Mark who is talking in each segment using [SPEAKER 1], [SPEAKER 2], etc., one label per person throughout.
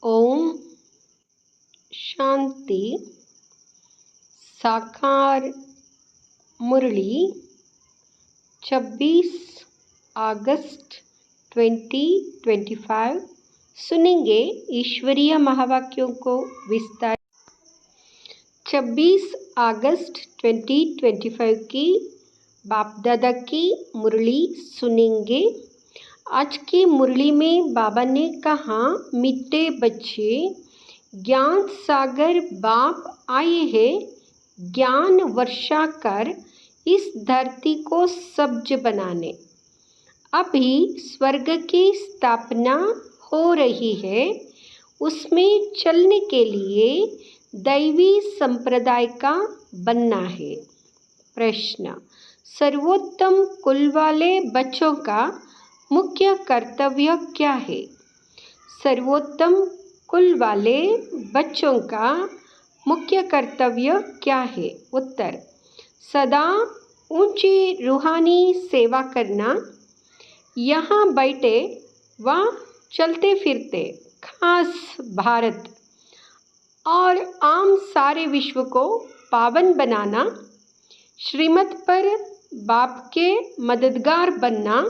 [SPEAKER 1] ओम शांति। साकार मुरली 26 अगस्त 2025। सुनेंगे ईश्वरीय महावाक्यों को विस्तार। 26 अगस्त 2025 की बाप दादा की मुरली सुनेंगे। आज की मुरली में बाबा ने कहा, मीठे बच्चे, ज्ञान सागर बाप आए हैं ज्ञान वर्षा कर इस धरती को सब्ज बनाने। अभी स्वर्ग की स्थापना हो रही है, उसमें चलने के लिए दैवी संप्रदाय का बनना है। प्रश्न, सर्वोत्तम कुल वाले बच्चों का मुख्य कर्तव्य क्या है? सर्वोत्तम कुल वाले बच्चों का मुख्य कर्तव्य क्या है? उत्तर, सदा ऊंची रूहानी सेवा करना। यहाँ बैठे व चलते फिरते खास भारत और आम सारे विश्व को पावन बनाना। श्रीमत पर बाप के मददगार बनना,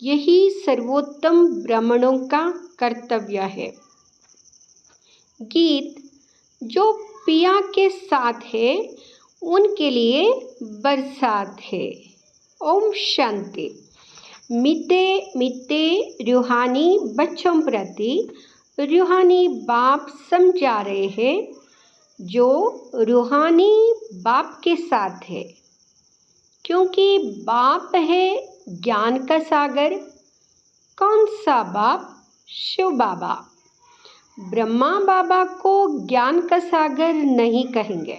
[SPEAKER 1] यही सर्वोत्तम ब्राह्मणों का कर्तव्य है। गीत, जो पिया के साथ है उनके लिए बरसात है। ओम शांति। मीठे मीठे रूहानी बच्चों प्रति रूहानी बाप समझा रहे हैं, जो रूहानी बाप के साथ है, क्योंकि बाप है ज्ञान का सागर। कौन सा बाप? शिव बाबा। ब्रह्मा बाबा को ज्ञान का सागर नहीं कहेंगे।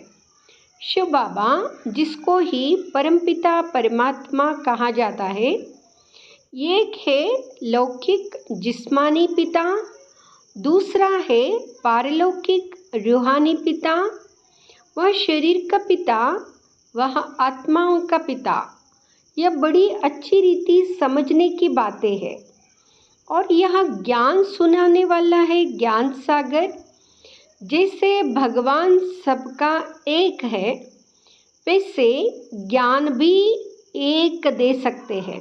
[SPEAKER 1] शिव बाबा, जिसको ही परमपिता परमात्मा कहा जाता है, एक है लौकिक जिस्मानी पिता, दूसरा है पारलौकिक रूहानी पिता। वह शरीर का पिता, वह आत्माओं का पिता। यह बड़ी अच्छी रीति समझने की बातें हैं। और यह ज्ञान सुनाने वाला है ज्ञान सागर। जैसे भगवान सबका एक है, वैसे ज्ञान भी एक दे सकते हैं।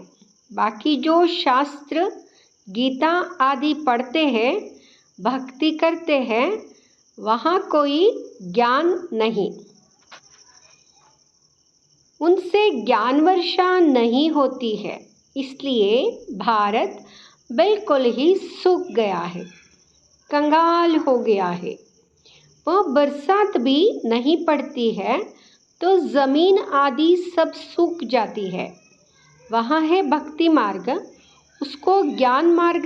[SPEAKER 1] बाकी जो शास्त्र गीता आदि पढ़ते हैं, भक्ति करते हैं, वहाँ कोई ज्ञान नहीं, उनसे ज्ञान वर्षा नहीं होती है। इसलिए भारत बिल्कुल ही सूख गया है, कंगाल हो गया है। वह बरसात भी नहीं पड़ती है तो ज़मीन आदि सब सूख जाती है। वहाँ है भक्ति मार्ग, उसको ज्ञान मार्ग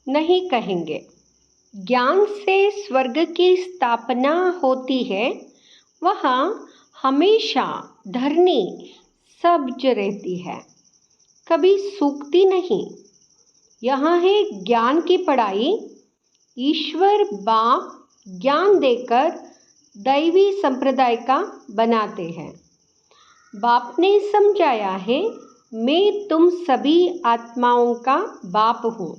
[SPEAKER 1] नहीं कहेंगे। ज्ञान से स्वर्ग की स्थापना होती है, वहाँ हमेशा धरनी सब्ज रहती है, कभी सूखती नहीं। यहाँ है ज्ञान की पढ़ाई। ईश्वर बाप ज्ञान देकर दैवी संप्रदाय का बनाते हैं। बाप ने समझाया है, मैं तुम सभी आत्माओं का बाप हूँ,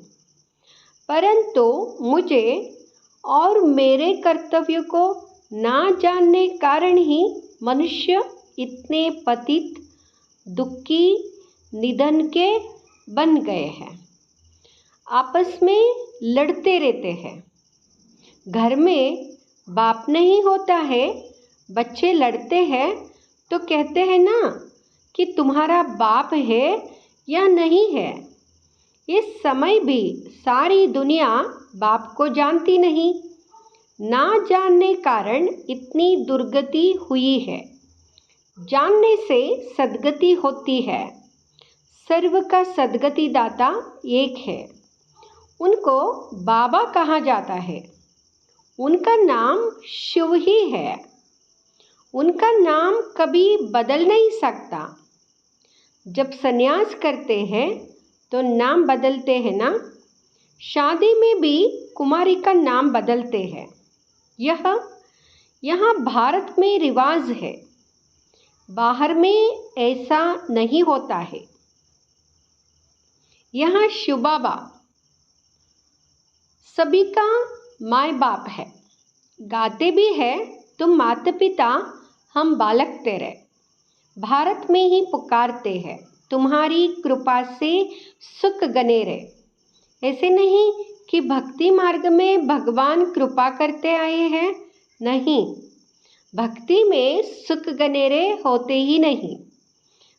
[SPEAKER 1] परंतु मुझे और मेरे कर्तव्य को ना जानने कारण ही मनुष्य इतने पतित दुखी निधन के बन गए हैं। आपस में लड़ते रहते हैं। घर में बाप नहीं होता है, बच्चे लड़ते हैं तो कहते हैं ना कि तुम्हारा बाप है या नहीं है। इस समय भी सारी दुनिया बाप को जानती नहीं, ना जानने कारण इतनी दुर्गति हुई है। जानने से सद्गति होती है। सर्व का सद्गति दाता एक है, उनको बाबा कहा जाता है। उनका नाम शिव ही है। उनका नाम कभी बदल नहीं सकता। जब संन्यास करते हैं तो नाम बदलते हैं ना। शादी में भी कुमारी का नाम बदलते हैं। यहाँ भारत में रिवाज है, बाहर में ऐसा नहीं होता है। यहाँ शिव बाबा सभी का माँ बाप है, गाते भी है तुम माता पिता हम बालक तेरे। भारत में ही पुकारते हैं तुम्हारी कृपा से सुख गनेरे। ऐसे नहीं कि भक्ति मार्ग में भगवान कृपा करते आए हैं, नहीं, भक्ति में सुख गनेरे होते ही नहीं।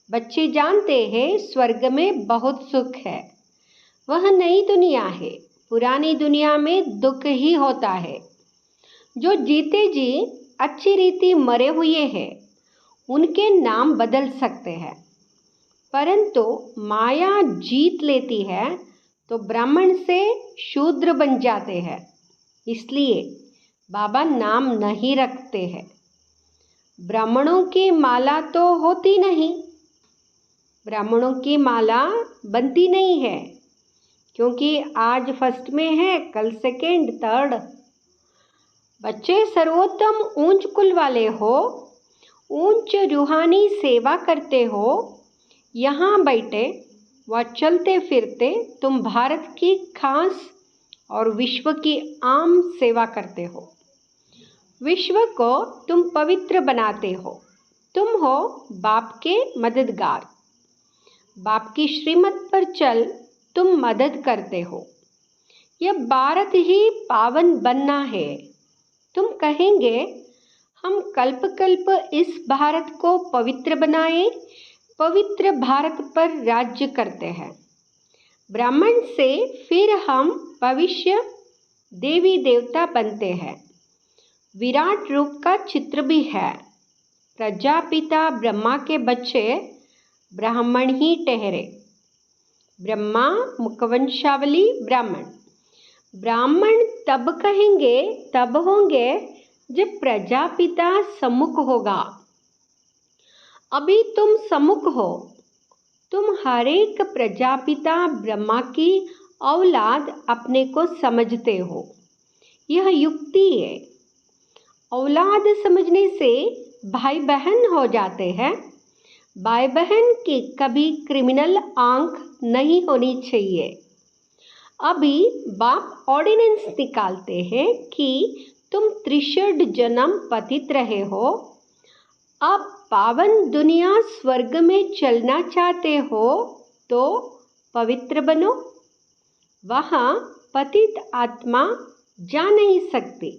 [SPEAKER 1] बच्चे जानते हैं स्वर्ग में बहुत सुख है, वह नई दुनिया है, पुरानी दुनिया में दुख ही होता है। जो जीते जी अच्छी रीति मरे हुए हैं उनके नाम बदल सकते हैं, परंतु माया जीत लेती है तो ब्राह्मण से शूद्र बन जाते हैं। इसलिए बाबा नाम नहीं रखते हैं। ब्राह्मणों की माला तो होती नहीं, ब्राह्मणों की माला बनती नहीं है, क्योंकि आज फर्स्ट में है, कल सेकेंड, थर्ड। बच्चे सर्वोत्तम ऊंच कुल वाले हो, ऊंच रूहानी सेवा करते हो, यहाँ बैठे व चलते फिरते तुम भारत की खास और विश्व की आम सेवा करते हो। विश्व को तुम पवित्र बनाते हो। तुम हो बाप के मददगार। बाप की श्रीमत पर चल तुम मदद करते हो। यह भारत ही पावन बनना है। तुम कहेंगे हम कल्प कल्प इस भारत को पवित्र बनाएं, पवित्र भारत पर राज्य करते हैं। ब्राह्मण से फिर हम भविष्य देवी देवता बनते हैं। विराट रूप का चित्र भी है। प्रजापिता ब्रह्मा के बच्चे ब्राह्मण ही ठहरे। ब्रह्मा मुखवंशावली ब्राह्मण। ब्राह्मण तब कहेंगे, तब होंगे जब प्रजापिता सम्मुख होगा। अभी तुम सम्मुख हो। तुम हर एक प्रजापिता ब्रह्मा की औलाद अपने को समझते हो। यह युक्ति है। औलाद समझने से भाई बहन हो जाते हैं। भाई बहन की कभी क्रिमिनल आंख नहीं होनी चाहिए। अभी बाप ऑर्डिनेंस निकालते हैं कि तुम त्रिशद जन्म पतित रहे हो, अब पावन दुनिया स्वर्ग में चलना चाहते हो तो पवित्र बनो। वहाँ पतित आत्मा जा नहीं सकती।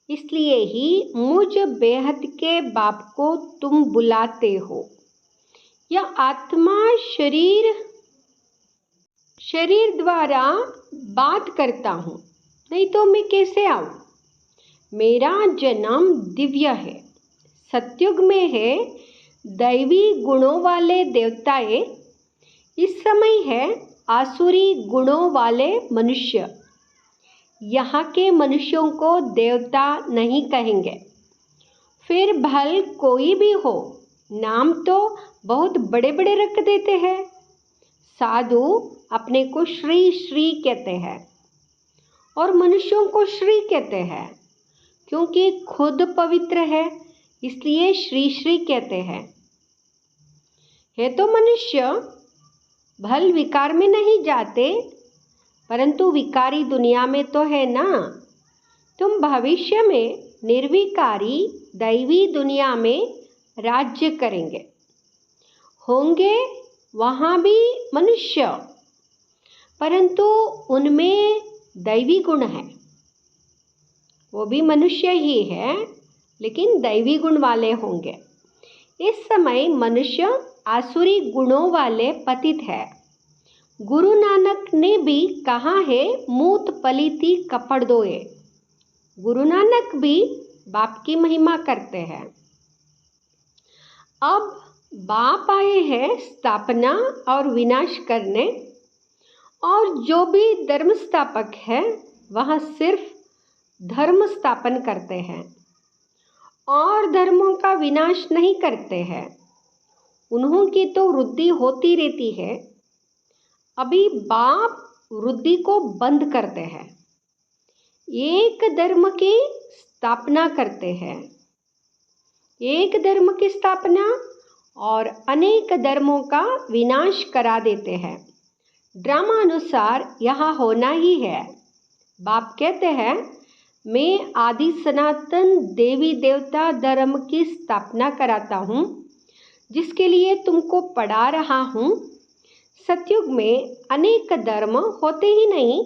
[SPEAKER 1] इसलिए ही मुझ बेहद के बाप को तुम बुलाते हो। यह आत्मा शरीर द्वारा बात करता हूँ, नहीं तो मैं कैसे आऊँ। मेरा जन्म दिव्य है, सत्युग में है। दैवी गुणों वाले देवताएं, इस समय है आसुरी गुणों वाले मनुष्य। यहाँ के मनुष्यों को देवता नहीं कहेंगे। फिर भल कोई भी हो, नाम तो बहुत बड़े बड़े रख देते हैं। साधु अपने को श्री श्री कहते हैं और मनुष्यों को श्री कहते हैं, क्योंकि खुद पवित्र है, इसलिए श्री श्री कहते हैं। है तो मनुष्य, भल विकार में नहीं जाते, परंतु विकारी दुनिया में तो है ना। तुम भविष्य में निर्विकारी दैवी दुनिया में राज्य करेंगे। होंगे वहाँ भी मनुष्य, परंतु उनमें दैवी गुण है। वो भी मनुष्य ही है, लेकिन दैवी गुण वाले होंगे। इस समय मनुष्य आसुरी गुणों वाले पतित है। गुरु नानक ने भी कहा है, मूत पलीती कपड़ दोए। गुरु नानक भी बाप की महिमा करते हैं। अब बाप आए हैं स्थापना और विनाश करने, और जो भी धर्म स्थापक है वह सिर्फ धर्म स्थापन करते हैं और धर्मों का विनाश नहीं करते हैं। उन्हों की तो वृद्धि होती रहती है। अभी बाप वृद्धि को बंद करते हैं, एक धर्म की स्थापना करते हैं। एक धर्म की स्थापना और अनेक धर्मों का विनाश करा देते हैं। ड्रामा अनुसार यहाँ होना ही है। बाप कहते हैं, मैं आदि सनातन देवी देवता धर्म की स्थापना कराता हूँ, जिसके लिए तुमको पढ़ा रहा हूँ। सतयुग में अनेक धर्म होते ही नहीं,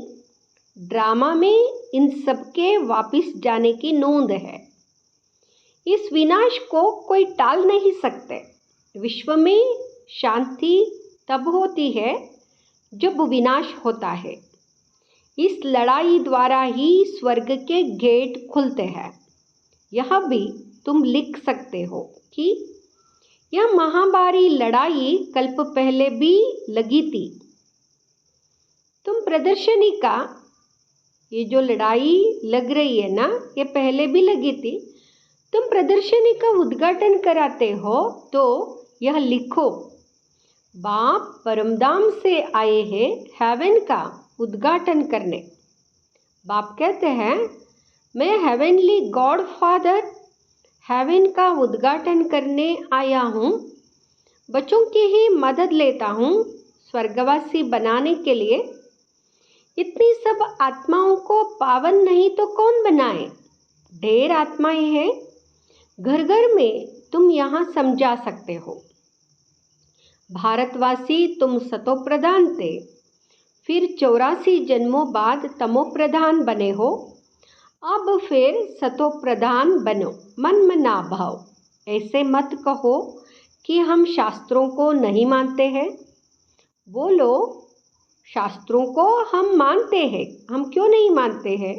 [SPEAKER 1] ड्रामा में इन सबके वापिस जाने की नोंद है। इस विनाश को कोई टाल नहीं सकते। विश्व में शांति तब होती है जब विनाश होता है। इस लड़ाई द्वारा ही स्वर्ग के गेट खुलते हैं। यह भी तुम लिख सकते हो कि यह महाभारी लड़ाई कल्प पहले भी लगी थी। तुम प्रदर्शनी का, ये जो लड़ाई लग रही है ना, ये पहले भी लगी थी। तुम प्रदर्शनी का उद्घाटन कराते हो तो यह लिखो, बाप परमधाम से आए हैं हेवन का उद्घाटन करने। बाप कहते हैं, मैं हेवनली गॉड फादर हेवन का उद्घाटन करने आया हूँ। बच्चों की ही मदद लेता हूँ स्वर्गवासी बनाने के लिए। इतनी सब आत्माओं को पावन नहीं तो कौन बनाए? ढेर आत्माएं हैं, घर घर में तुम यहाँ समझा सकते हो। भारतवासी तुम सतो प्रधान थे, फिर 84 जन्मों बाद तमो प्रधान बने हो, अब फिर सतो प्रधान बनो। मन मना भाव, ऐसे मत कहो कि हम शास्त्रों को नहीं मानते हैं। बोलो, शास्त्रों को हम मानते हैं, हम क्यों नहीं मानते हैं?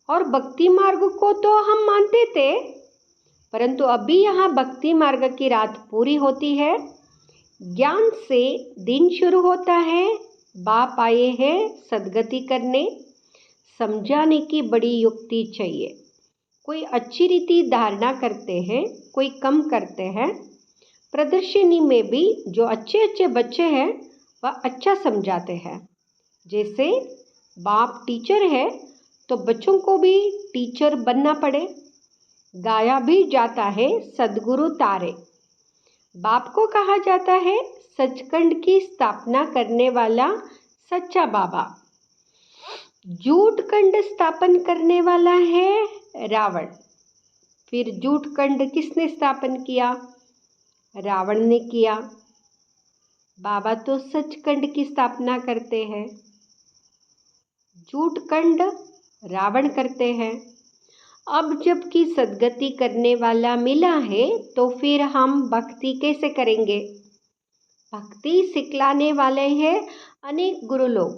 [SPEAKER 1] और भक्ति मार्ग को तो हम मानते थे, परंतु अभी यहाँ भक्ति मार्ग की रात पूरी होती है। ज्ञान से दिन शुरू होता है। बाप आए हैं सद्गति करने। समझाने की बड़ी युक्ति चाहिए। कोई अच्छी रीति धारणा करते हैं, कोई कम करते हैं। प्रदर्शनी में भी जो अच्छे अच्छे बच्चे हैं वह अच्छा समझाते हैं। जैसे बाप टीचर है तो बच्चों को भी टीचर बनना पड़े। गाया भी जाता है सद्गुरु तारे। बाप को कहा जाता है सचखंड की स्थापना करने वाला सच्चा बाबा। झूठ खंड स्थापन करने वाला है रावण। फिर झूठ खंड किसने स्थापन किया? रावण ने किया। बाबा तो सचखंड की स्थापना करते हैं, झूठ खंड रावण करते हैं। अब जबकि सद्गति करने वाला मिला है तो फिर हम भक्ति कैसे करेंगे? भक्ति सिखलाने वाले हैं अनेक गुरु लोग।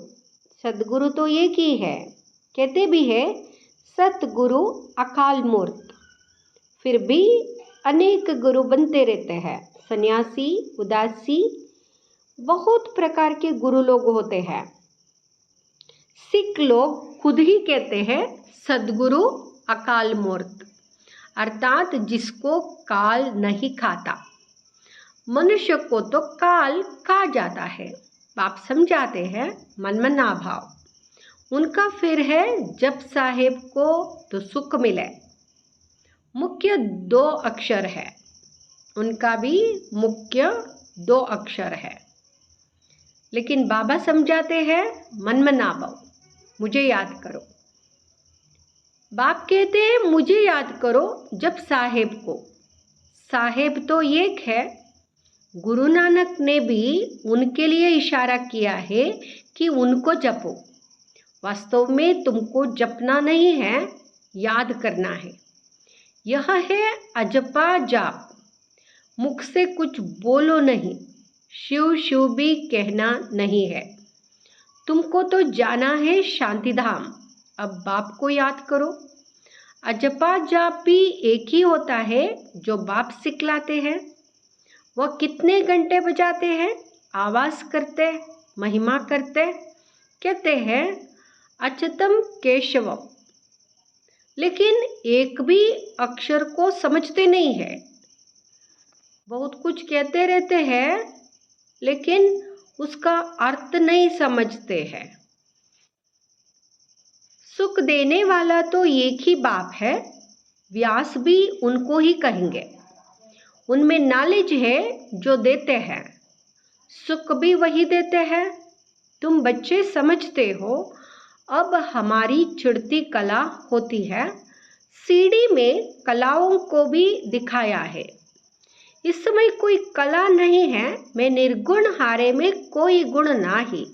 [SPEAKER 1] सद्गुरु तो एक ही है, कहते भी है सतगुरु अकाल मूर्त। फिर भी अनेक गुरु बनते रहते हैं। सन्यासी, उदासी, बहुत प्रकार के गुरु लोग होते हैं। सिख लोग खुद ही कहते हैं सद्गुरु अकाल मूर्त, अर्थात जिसको काल नहीं खाता। मनुष्य को तो काल खा जाता है। बाप समझाते हैं मनमना भाव। उनका फिर है जप साहेब को तो सुख मिले। मुख्य 2 अक्षर है, उनका भी मुख्य 2 अक्षर है। लेकिन बाबा समझाते हैं मनमना भाव, मुझे याद करो। बाप कहते हैं मुझे याद करो जब साहेब को। साहेब तो एक है। गुरु नानक ने भी उनके लिए इशारा किया है कि उनको जपो। वास्तव में तुमको जपना नहीं है, याद करना है। यह है अजपा जाप। मुख से कुछ बोलो नहीं, शिव शिव भी कहना नहीं है। तुमको तो जाना है शांति धाम। अब बाप को याद करो। अजपा जाप भी एक ही होता है जो बाप सिखलाते हैं। वह कितने घंटे बजाते हैं, आवाज़ करते, महिमा करते, कहते हैं अच्युतम केशवम, लेकिन एक भी अक्षर को समझते नहीं है। बहुत कुछ कहते रहते हैं लेकिन उसका अर्थ नहीं समझते हैं। सुख देने वाला तो एक ही बाप है। व्यास भी उनको ही कहेंगे। उनमें नॉलेज है जो देते हैं। सुख भी वही देते हैं, तुम बच्चे समझते हो, अब हमारी चिढ़ती कला होती है। सीढ़ी में कलाओं को भी दिखाया है। इस समय कोई कला नहीं है, मैं निर्गुण हारे में कोई गुण नाही।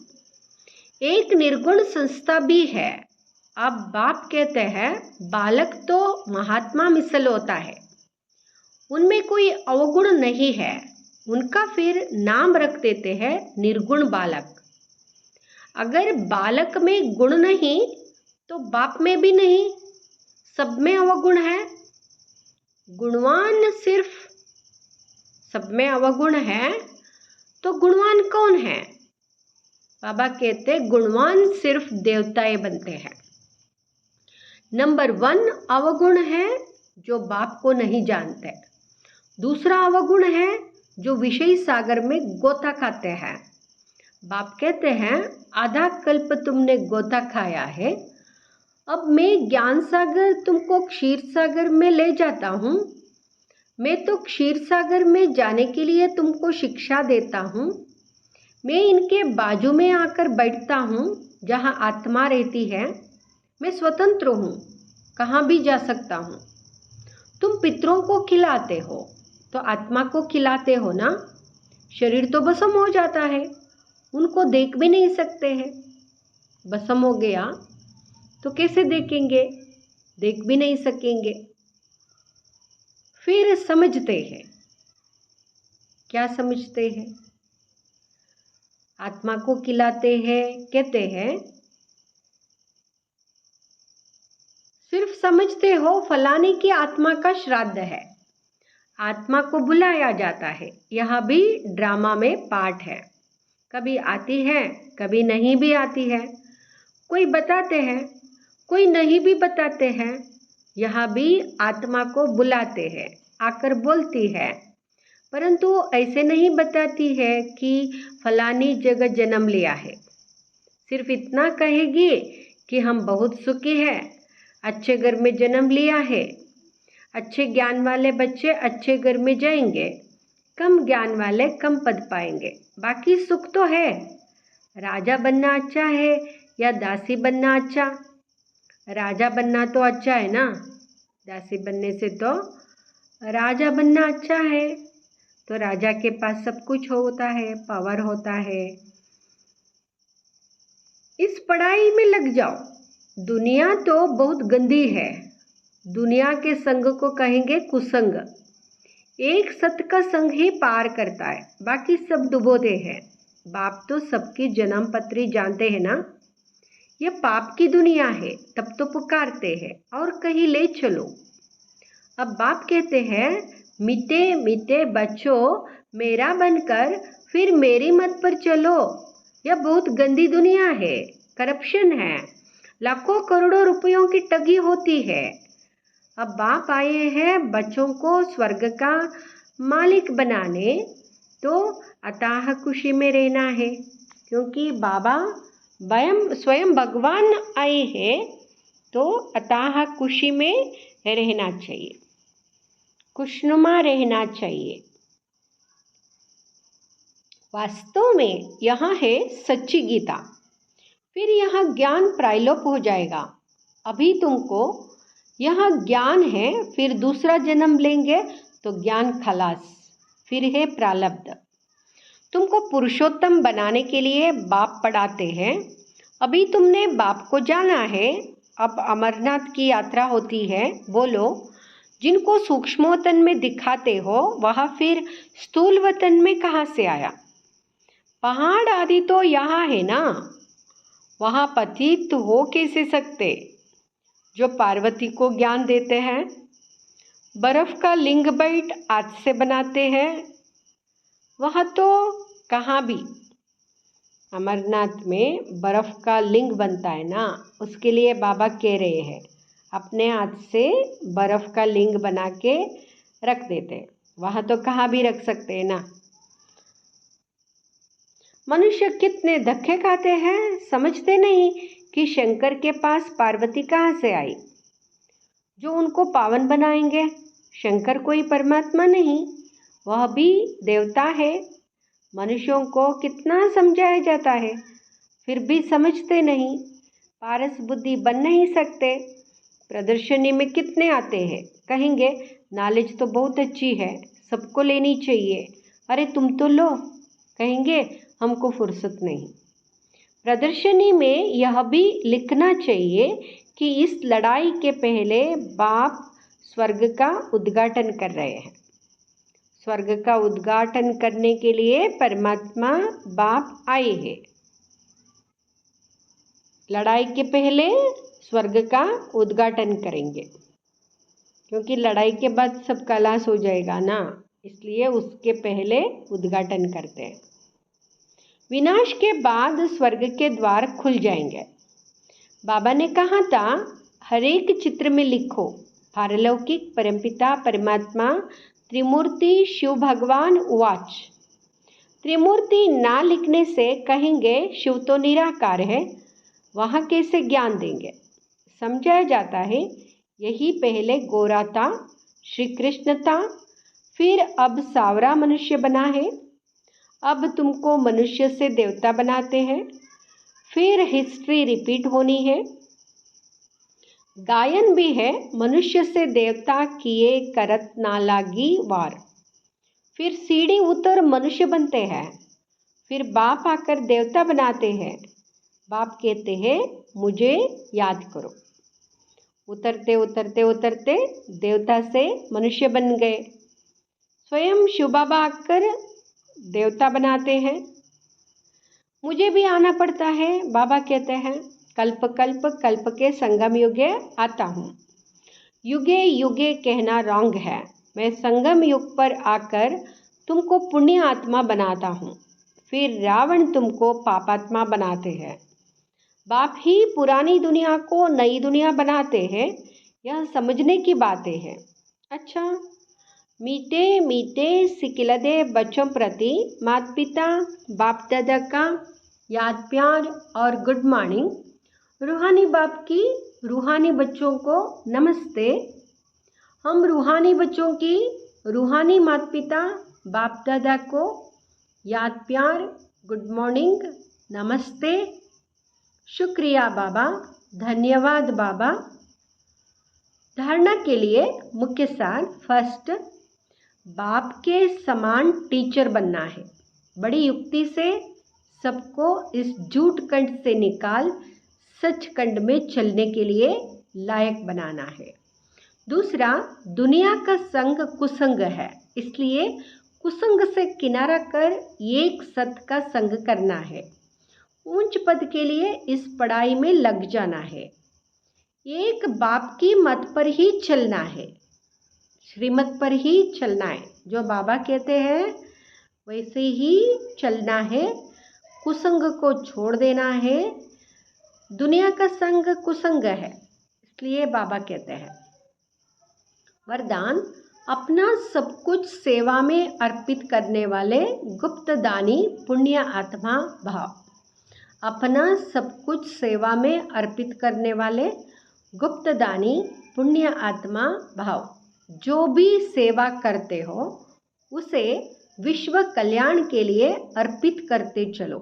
[SPEAKER 1] एक निर्गुण संस्था भी है। अब बाप कहते हैं, बालक तो महात्मा मिसल होता है, उनमें कोई अवगुण नहीं है, उनका फिर नाम रख देते हैं निर्गुण बालक। अगर बालक में गुण नहीं तो बाप में भी नहीं, सब में अवगुण है। गुणवान सिर्फ, सब में अवगुण है तो गुणवान कौन है? बाबा कहते गुणवान सिर्फ देवताएं बनते हैं। नंबर 1 अवगुण है जो बाप को नहीं जानते। दूसरा अवगुण है जो विषय सागर में गोता खाते हैं। बाप कहते हैं, आधा कल्प तुमने गोता खाया है, अब मैं ज्ञान सागर तुमको क्षीर सागर में ले जाता हूँ। मैं तो क्षीर सागर में जाने के लिए तुमको शिक्षा देता हूँ। मैं इनके बाजू में आकर बैठता हूँ जहाँ आत्मा रहती है। मैं स्वतंत्र हूँ, कहाँ भी जा सकता हूँ। तुम पितरों को खिलाते हो तो आत्मा को खिलाते हो ना। शरीर तो भस्म हो जाता है, उनको देख भी नहीं सकते हैं। भस्म हो गया तो कैसे देखेंगे? देख भी नहीं सकेंगे। फिर समझते हैं, क्या समझते हैं? आत्मा को खिलाते हैं, कहते हैं सिर्फ समझते हो फलाने की आत्मा का श्राद्ध है। आत्मा को बुलाया जाता है, यह भी ड्रामा में पार्ट है। कभी आती है, कभी नहीं भी आती है। कोई बताते हैं, कोई नहीं भी बताते हैं। यहाँ भी आत्मा को बुलाते हैं, आकर बोलती है, परंतु ऐसे नहीं बताती है कि फलानी जगह जन्म लिया है। सिर्फ इतना कहेगी कि हम बहुत सुखी हैं, अच्छे घर में जन्म लिया है, अच्छे ज्ञान वाले बच्चे अच्छे घर में जाएंगे, कम ज्ञान वाले कम पद पाएंगे। बाकी सुख तो है। राजा बनना अच्छा है या दासी बनना अच्छा? राजा बनना तो अच्छा है ना, दासी बनने से तो राजा बनना अच्छा है। तो राजा के पास सब कुछ होता है, पावर होता है। इस पढ़ाई में लग जाओ। दुनिया तो बहुत गंदी है, दुनिया के संग को कहेंगे कुसंग। एक सत का संग ही पार करता है, बाकी सब डुबोते हैं। बाप तो सबकी जन्म पत्री जानते हैं ना। ये पाप की दुनिया है, तब तो पुकारते हैं और कहीं ले चलो। अब बाप कहते हैं, मीठे मीठे बच्चों मेरा बनकर फिर मेरी मत पर चलो। यह बहुत गंदी दुनिया है, करप्शन है, लाखों करोड़ों रुपयों की ठगी होती है। अब बाप आए हैं बच्चों को स्वर्ग का मालिक बनाने, तो अथाह खुशी में रहना है, क्योंकि बाबा स्वयं भगवान आए हैं, तो अथाह खुशी में रहना चाहिए, खुशनुमा रहना चाहिए। वास्तव में यहाँ है सच्ची गीता। फिर यहाँ ज्ञान प्रायलोप हो जाएगा। अभी तुमको यहाँ ज्ञान है, फिर दूसरा जन्म लेंगे तो ज्ञान खलास, फिर है प्रारब्ध। तुमको पुरुषोत्तम बनाने के लिए बाप पढ़ाते हैं। अभी तुमने बाप को जाना है, अब अमरनाथ की यात्रा होती है। बोलो, जिनको सूक्ष्म वतन में दिखाते हो वह फिर स्थूल वतन में कहाँ से आया? पहाड़ आदि तो यहाँ है ना, वहाँ पतित हो कैसे सकते? जो पार्वती को ज्ञान देते हैं, बर्फ का लिंग बैठ हाथ से बनाते हैं, वह तो कहाँ भी अमरनाथ में बर्फ का लिंग बनता है ना, उसके लिए बाबा कह रहे हैं अपने हाथ से बर्फ का लिंग बना के रख देते हैं। वह तो कहाँ भी रख सकते हैं ना। मनुष्य कितने धक्के खाते हैं, समझते नहीं कि शंकर के पास पार्वती कहाँ से आई जो उनको पावन बनाएंगे। शंकर कोई परमात्मा नहीं, वह भी देवता है। मनुष्यों को कितना समझाया जाता है, फिर भी समझते नहीं, पारस बुद्धि बन नहीं सकते। प्रदर्शनी में कितने आते हैं, कहेंगे नॉलेज तो बहुत अच्छी है, सबको लेनी चाहिए, अरे तुम तो लो, कहेंगे हमको फुर्सत नहीं। प्रदर्शनी में यह भी लिखना चाहिए कि इस लड़ाई के पहले बाप स्वर्ग का उद्घाटन कर रहे हैं। स्वर्ग का उद्घाटन करने के लिए परमात्मा बाप आए हैं। लड़ाई के पहले स्वर्ग का उद्घाटन करेंगे, क्योंकि लड़ाई के बाद सब खलास हो जाएगा ना, इसलिए उसके पहले उद्घाटन करते हैं। विनाश के बाद स्वर्ग के द्वार खुल जाएंगे। बाबा ने कहा था, हर एक चित्र में लिखो पारलौकिक परमपिता परमात्मा त्रिमूर्ति शिव भगवान उवाच। त्रिमूर्ति ना लिखने से कहेंगे शिव तो निराकार है, वहाँ कैसे ज्ञान देंगे। समझाया जाता है, यही पहले गोरा था, श्री कृष्ण था, फिर अब सावरा मनुष्य बना है, अब तुमको मनुष्य से देवता बनाते हैं, फिर हिस्ट्री रिपीट होनी है। गायन भी है, मनुष्य से देवता किए करत ना लागी वार। फिर सीढ़ी उतर मनुष्य बनते हैं, फिर बाप आकर देवता बनाते हैं। बाप कहते हैं मुझे याद करो। उतरते उतरते उतरते देवता से मनुष्य बन गए। स्वयं शिव बाबा आकर देवता बनाते हैं। मुझे भी आना पड़ता है, बाबा कहते हैं कल्प कल्प कल्प के संगम युगे आता हूँ। युगे युगे कहना रॉन्ग है, मैं संगम युग पर आकर तुमको पुण्य आत्मा बनाता हूँ, फिर रावण तुमको पापात्मा बनाते हैं। बाप ही पुरानी दुनिया को नई दुनिया बनाते हैं, यह समझने की बातें हैं। अच्छा, मीठे मीठे सिकिलदे बच्चों प्रति माता पिता बाप दादा का याद प्यार और गुड मॉर्निंग। रूहानी बाप की रूहानी बच्चों को नमस्ते। हम रूहानी बच्चों की रूहानी माता पिता बाप दादा को याद प्यार गुड मॉर्निंग नमस्ते। शुक्रिया बाबा, धन्यवाद बाबा। धारणा के लिए मुख्य सार, फर्स्ट, बाप के समान टीचर बनना है। बड़ी युक्ति से सबको इस झूठ कंड से निकाल सच कंड में चलने के लिए लायक बनाना है। दूसरा, दुनिया का संग कुसंग है, इसलिए कुसंग से किनारा कर एक सत का संग करना है। ऊंच पद के लिए इस पढ़ाई में लग जाना है। एक बाप की मत पर ही चलना है, श्रीमत पर ही चलना है। जो बाबा कहते हैं वैसे ही चलना है, कुसंग को छोड़ देना है। दुनिया का संग कुसंग है, इसलिए बाबा कहते हैं। वरदान, अपना सब कुछ सेवा में अर्पित करने वाले गुप्त दानी पुण्य आत्मा भाव। अपना सब कुछ सेवा में अर्पित करने वाले गुप्त दानी पुण्य आत्मा भाव। जो भी सेवा करते हो उसे विश्व कल्याण के लिए अर्पित करते चलो।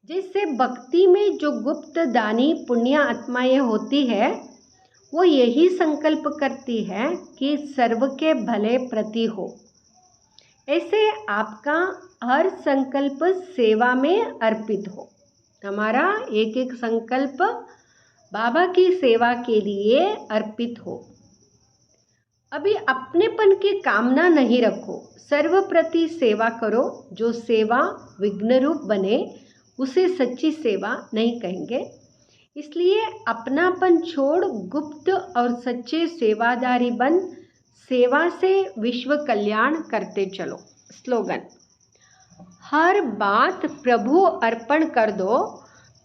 [SPEAKER 1] जैसे भक्ति में जो गुप्त दानी पुण्य आत्माएं होती है, वो यही संकल्प करती है कि सर्व के भले प्रति हो। ऐसे आपका हर संकल्प सेवा में अर्पित हो। हमारा एक एक संकल्प बाबा की सेवा के लिए अर्पित हो। अभी अपनेपन की कामना नहीं रखो, सर्व प्रति सेवा करो। जो सेवा विघ्न रूप बने उसे सच्ची सेवा नहीं कहेंगे। इसलिए अपनापन छोड़ गुप्त और सच्चे सेवादारी बन सेवा से विश्व कल्याण करते चलो। स्लोगन, हर बात प्रभु अर्पण कर दो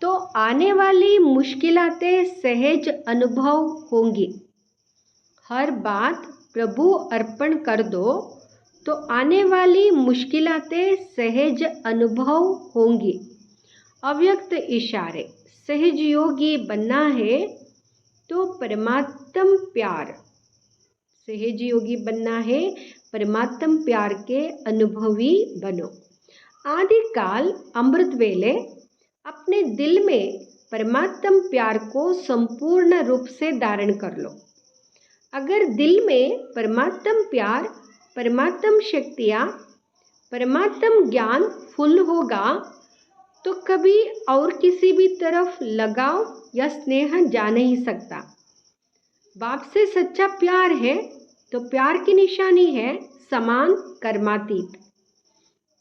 [SPEAKER 1] तो आने वाली मुश्किलातें सहज अनुभव होंगी। हर बात प्रभु अर्पण कर दो तो आने वाली मुश्किलातें सहज अनुभव होंगी। अव्यक्त इशारे, सहज योगी बनना है तो परमात्म प्यार, सहज योगी बनना है परमात्म प्यार के अनुभवी बनो। आदिकाल अमृत वेले अपने दिल में परमात्म प्यार को संपूर्ण रूप से धारण कर लो। अगर दिल में परमात्म प्यार, परमात्म शक्तियाँ, परमात्म ज्ञान फुल होगा तो कभी और किसी भी तरफ लगाव या स्नेह जा नहीं सकता। बाप से सच्चा प्यार है तो प्यार की निशानी है समान कर्मातीत।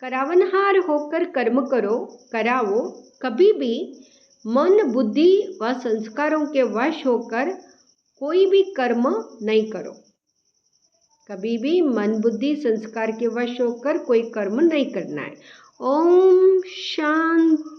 [SPEAKER 1] करावनहार होकर कर्म करो, करावो। कभी भी मन, बुद्धि व संस्कारों के वश होकर कोई भी कर्म नहीं करो। कभी भी मन, बुद्धि, संस्कार के वश होकर कोई कर्म नहीं करना है। ओम शांति।